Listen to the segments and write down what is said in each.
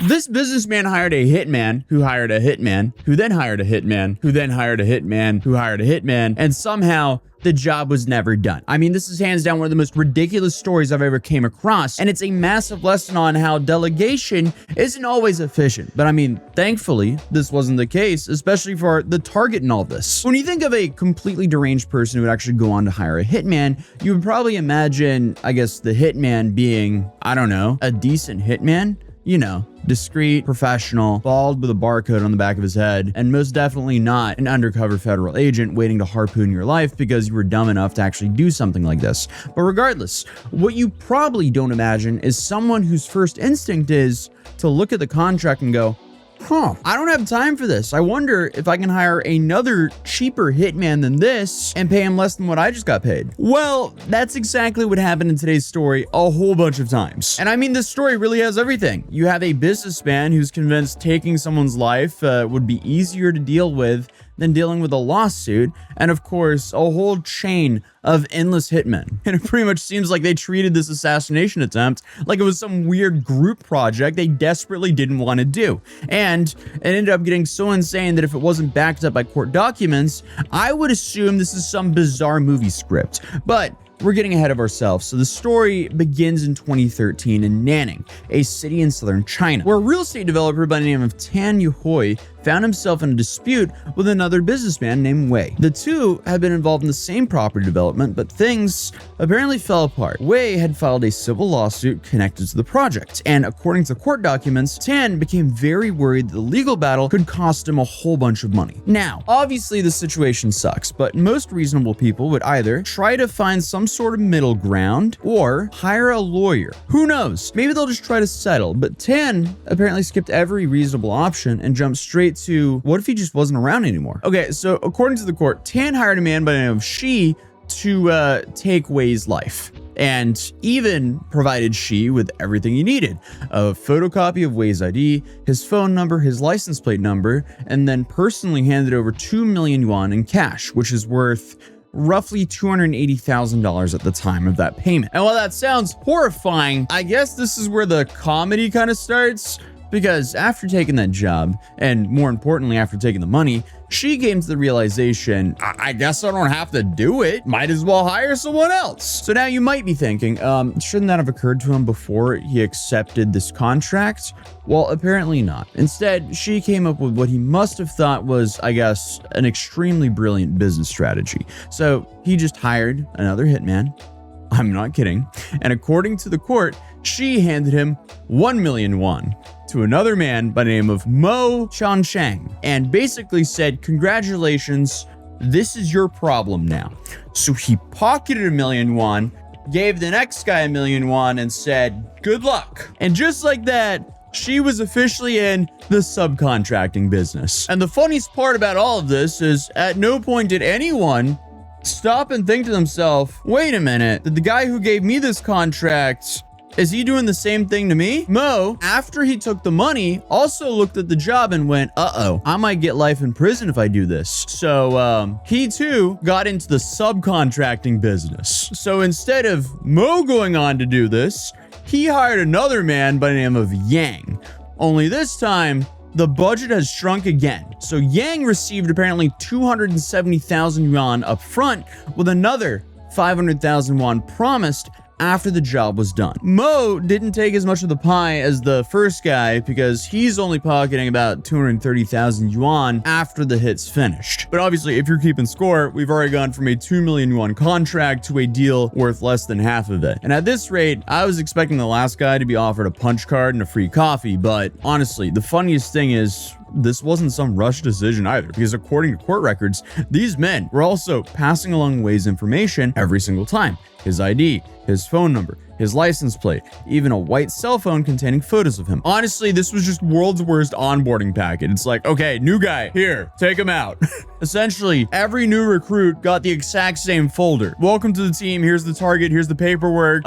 This businessman hired a hitman who hired a hitman who then hired a hitman who then hired a hitman who hired a hitman, and somehow the job was never done. I mean, this is hands down one of the most ridiculous stories I've ever came across, and it's a massive lesson on how delegation isn't always efficient. But I mean, thankfully, this wasn't the case, especially for the target in all this. When you think of a completely deranged person who would actually go on to hire a hitman, you would probably imagine, I guess, the hitman being, I don't know, a decent hitman. You know, discreet, professional, bald with a barcode on the back of his head, and most definitely not an undercover federal agent waiting to harpoon your life because you were dumb enough to actually do something like this. But regardless, what you probably don't imagine is someone whose first instinct is to look at the contract and go, I don't have time for this. I wonder if I can hire another cheaper hitman than this and pay him less than what I just got paid. Well, that's exactly what happened in today's story a whole bunch of times. And I mean, this story really has everything. You have a businessman who's convinced taking someone's life would be easier to deal with than dealing with a lawsuit, and of course, a whole chain of endless hitmen. And it pretty much seems like they treated this assassination attempt like it was some weird group project they desperately didn't want to do. And it ended up getting so insane that if it wasn't backed up by court documents, I would assume this is some bizarre movie script. But we're getting ahead of ourselves. So the story begins in 2013 in Nanning, a city in southern China, where a real estate developer by the name of Tan Yuhui found himself in a dispute with another businessman named Wei. The two had been involved in the same property development, but things apparently fell apart. Wei had filed a civil lawsuit connected to the project, and according to court documents, Tan became very worried that the legal battle could cost him a whole bunch of money. Now, obviously the situation sucks, but most reasonable people would either try to find some sort of middle ground or hire a lawyer. Who knows? Maybe they'll just try to settle, but Tan apparently skipped every reasonable option and jumped straight to, what if he just wasn't around anymore? Okay, so according to the court, Tan hired a man by the name of Shi to take Wei's life, and even provided Shi with everything he needed: a photocopy of Wei's ID, his phone number, his license plate number, and then personally handed over 2 million yuan in cash, which is worth roughly $280,000 at the time of that payment. And while that sounds horrifying, I guess this is where the comedy kind of starts. Because after taking that job, and more importantly, after taking the money, she came to the realization, I guess I don't have to do it. Might as well hire someone else. So now you might be thinking, shouldn't that have occurred to him before he accepted this contract? Well, apparently not. Instead, she came up with what he must have thought was, I guess, an extremely brilliant business strategy. So he just hired another hitman. I'm not kidding. And according to the court, she handed him 1 million won to another man by the name of Mo Chanchang, and basically said, congratulations, this is your problem now. So he pocketed 1 million won, gave the next guy 1 million won, and said, good luck. And just like that, she was officially in the subcontracting business. And the funniest part about all of this is at no point did anyone stop and think to themselves, wait a minute, did the guy who gave me this contract, is he doing the same thing to me? Mo, after he took the money, also looked at the job and went, uh-oh, I might get life in prison if I do this. So he too got into the subcontracting business. So instead of Mo going on to do this, he hired another man by the name of Yang. Only this time, the budget has shrunk again. So Yang received apparently 270,000 yuan up front, with another 500,000 won promised after the job was done. Mo didn't take as much of the pie as the first guy because he's only pocketing about 230,000 yuan after the hit's finished. But obviously, if you're keeping score, we've already gone from a 2 million yuan contract to a deal worth less than half of it. And at this rate, I was expecting the last guy to be offered a punch card and a free coffee, but honestly, the funniest thing is, this wasn't some rushed decision either, because according to court records, these men were also passing along Wei's information every single time. His ID, his phone number, his license plate, even a white cell phone containing photos of him. Honestly, this was just world's worst onboarding packet. It's like, okay, new guy, here, take him out. Essentially, every new recruit got the exact same folder. Welcome to the team, here's the target, here's the paperwork,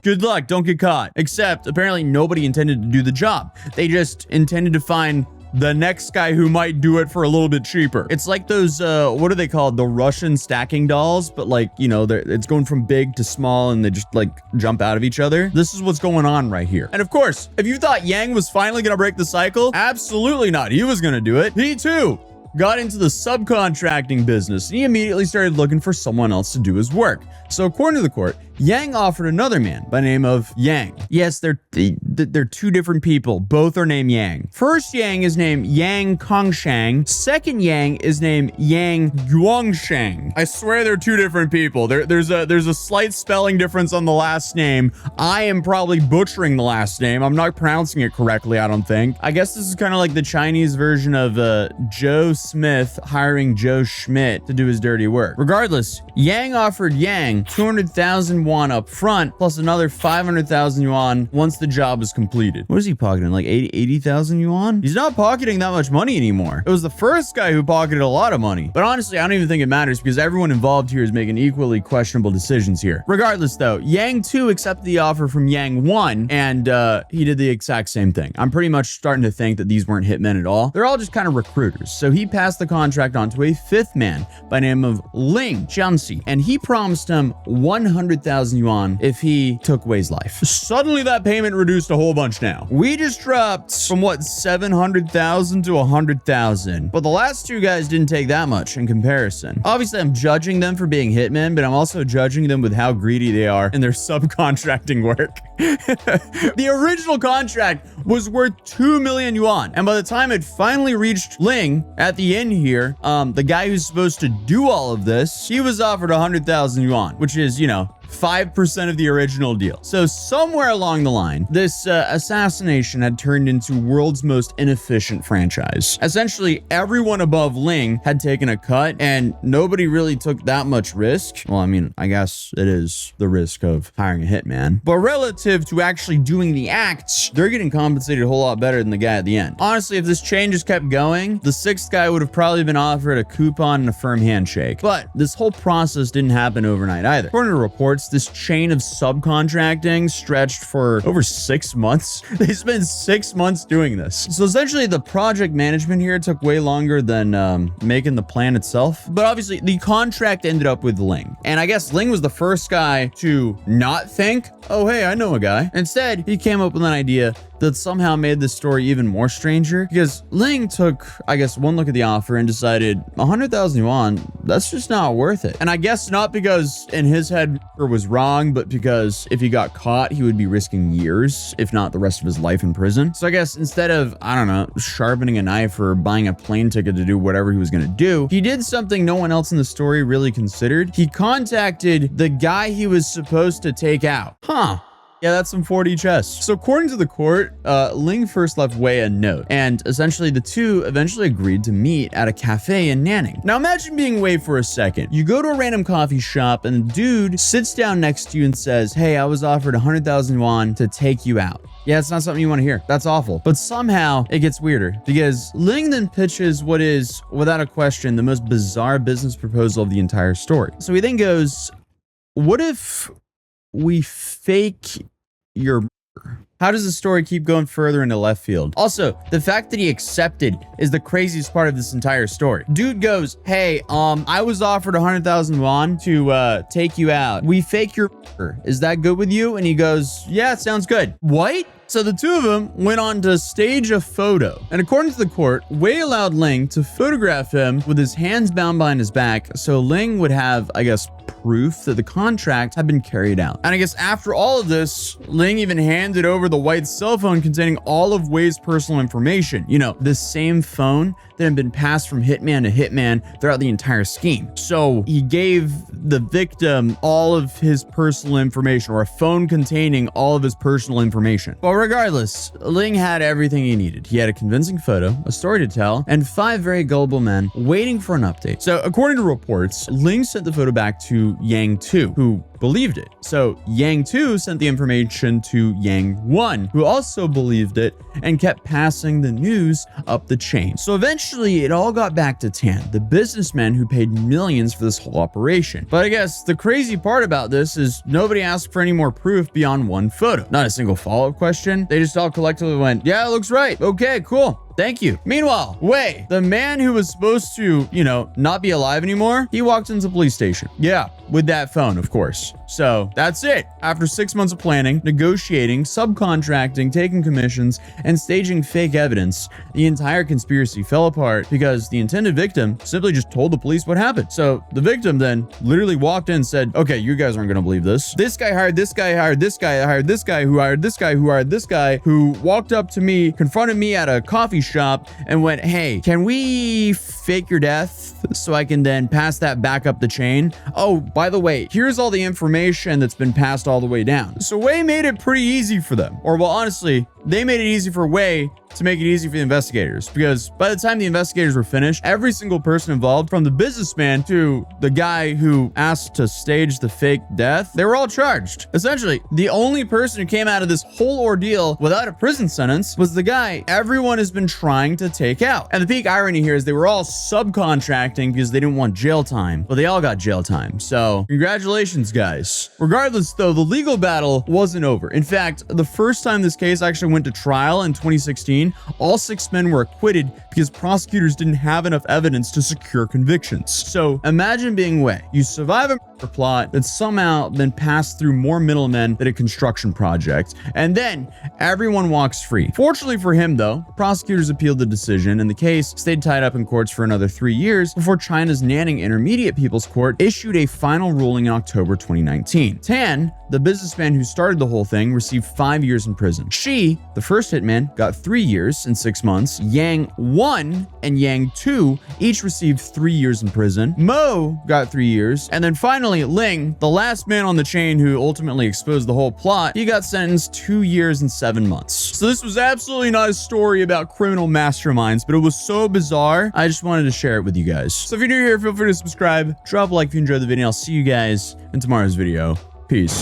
good luck, don't get caught. Except, apparently nobody intended to do the job. They just intended to find the next guy who might do it for a little bit cheaper. It's like those, what are they called? The Russian stacking dolls, but like, you know, it's going from big to small and they just like jump out of each other. This is what's going on right here. And of course, if you thought Yang was finally going to break the cycle, absolutely not. He was going to do it. He too got into the subcontracting business, and he immediately started looking for someone else to do his work. So according to the court, Yang offered another man by the name of Yang. Yes, they're two different people. Both are named Yang. First Yang is named Yang Kongshang. Second Yang is named Yang Guangshang. I swear they're two different people. There's a slight spelling difference on the last name. I am probably butchering the last name. I'm not pronouncing it correctly, I don't think. I guess this is kind of like the Chinese version of Joe Smith hiring Joe Schmidt to do his dirty work. Regardless, Yang offered Yang 200,000 yuan up front, plus another 500,000 yuan once the job is completed. What is he pocketing? Like 80,000 yuan? He's not pocketing that much money anymore. It was the first guy who pocketed a lot of money. But honestly, I don't even think it matters because everyone involved here is making equally questionable decisions here. Regardless though, Yang 2 accepted the offer from Yang 1 and he did the exact same thing. I'm pretty much starting to think that these weren't hitmen at all. They're all just kind of recruiters. So he passed the contract on to a fifth man by the name of Ling Jianxi, and he promised him 100,000 yuan if he took Wei's life. Suddenly that payment reduced a whole bunch now. We just dropped from what, 700,000 to 100,000. But the last two guys didn't take that much in comparison. Obviously, I'm judging them for being hitmen, but I'm also judging them with how greedy they are in their subcontracting work. The original contract was worth 2 million yuan. And by the time it finally reached Ling at the end here, the guy who's supposed to do all of this, he was offered 100,000 yuan, which is, you know, 5% of the original deal. So somewhere along the line, this assassination had turned into world's most inefficient franchise. Essentially, everyone above Ling had taken a cut and nobody really took that much risk. Well, I mean, I guess it is the risk of hiring a hitman. But relative to actually doing the acts, they're getting compensated a whole lot better than the guy at the end. Honestly, if this chain just kept going, the sixth guy would have probably been offered a coupon and a firm handshake. But this whole process didn't happen overnight either. According to reports, this chain of subcontracting stretched for over 6 months. They spent 6 months doing this. So essentially the project management here took way longer than making the plan itself. But obviously the contract ended up with Ling. And I guess Ling was the first guy to not think, oh, hey, I know a guy. Instead, he came up with an idea that somehow made this story even more stranger because Ling took, I guess, one look at the offer and decided 100,000 yuan, that's just not worth it. And I guess not because in his head it was wrong, but because if he got caught, he would be risking years, if not the rest of his life in prison. So I guess instead of, I don't know, sharpening a knife or buying a plane ticket to do whatever he was going to do, he did something no one else in the story really considered. He contacted the guy he was supposed to take out. Yeah, that's some 4D chess. So according to the court, Ling first left Wei a note, and essentially the two eventually agreed to meet at a cafe in Nanning. Now imagine being Wei for a second. You go to a random coffee shop and the dude sits down next to you and says, hey, I was offered 100,000 yuan to take you out. Yeah, it's not something you want to hear. That's awful. But somehow it gets weirder because Ling then pitches what is, without a question, the most bizarre business proposal of the entire story. So he then goes, what if we fake your murder? How does the story keep going further into left field? Also, the fact that he accepted is the craziest part of this entire story. Dude goes, hey, I was offered 100,000 yuan to take you out. We fake your murder. Is that good with you? And he goes, yeah, it sounds good. What? So the two of them went on to stage a photo. And according to the court, Wei allowed Ling to photograph him with his hands bound behind his back so Ling would have, I guess, proof that the contract had been carried out. And I guess after all of this, Ling even handed over the white cell phone containing all of Wei's personal information. You know, the same phone that had been passed from hitman to hitman throughout the entire scheme. So he gave the victim all of his personal information, or a phone containing all of his personal information. But regardless, Ling had everything he needed. He had a convincing photo, a story to tell, and 5 very gullible men waiting for an update. So according to reports, Ling sent the photo back to Yang 2, who believed it. So Yang 2 sent the information to Yang 1, who also believed it and kept passing the news up the chain. So eventually it all got back to Tan, the businessman who paid millions for this whole operation. But I guess the crazy part about this is nobody asked for any more proof beyond one photo. Not a single follow-up question. They just all collectively went, yeah, it looks right. Okay, cool. Thank you. Meanwhile, Wei, the man who was supposed to, not be alive anymore, he walked into the police station. Yeah, with that phone, of course. So that's it. After 6 months of planning, negotiating, subcontracting, taking commissions, and staging fake evidence, the entire conspiracy fell apart because the intended victim simply just told the police what happened. So the victim then literally walked in and said, okay, you guys aren't going to believe this. This guy hired this guy, hired this guy, hired this guy, who hired this guy, who hired this guy, who walked up to me, confronted me at a coffee shop and went, hey, can we fake your death so I can then pass that back up the chain? Oh, by the way, here's all the information that's been passed all the way down. So Wei made it pretty easy for them. Or well, honestly, they made it easy for Wei to make it easy for the investigators, because by the time the investigators were finished, every single person involved, from the businessman to the guy who asked to stage the fake death, they were all charged. Essentially, the only person who came out of this whole ordeal without a prison sentence was the guy everyone has been trying to take out. And the peak irony here is they were all subcontracting because they didn't want jail time, but they all got jail time. So congratulations, guys. Regardless, though, the legal battle wasn't over. In fact, the first time this case actually went to trial in 2016, all 6 men were acquitted because prosecutors didn't have enough evidence to secure convictions. So imagine being Wei. You survive a murder plot that's somehow been passed through more middlemen than a construction project, and then everyone walks free. Fortunately for him, though, prosecutors appealed the decision, and the case stayed tied up in courts for another 3 years before China's Nanning Intermediate People's Court issued a final ruling in October 2019. Tan, the businessman who started the whole thing, received 5 years in prison. She, the first hitman, got 3 years and 6 months. Yang 1 and Yang 2 each received 3 years in prison. Mo got 3 years. And then finally, Ling, the last man on the chain who ultimately exposed the whole plot, he got sentenced 2 years and 7 months. So this was absolutely not a story about criminal masterminds, but it was so bizarre, I just wanted to share it with you guys. So if you're new here, feel free to subscribe, drop a like if you enjoyed the video. I'll see you guys in tomorrow's video. Peace.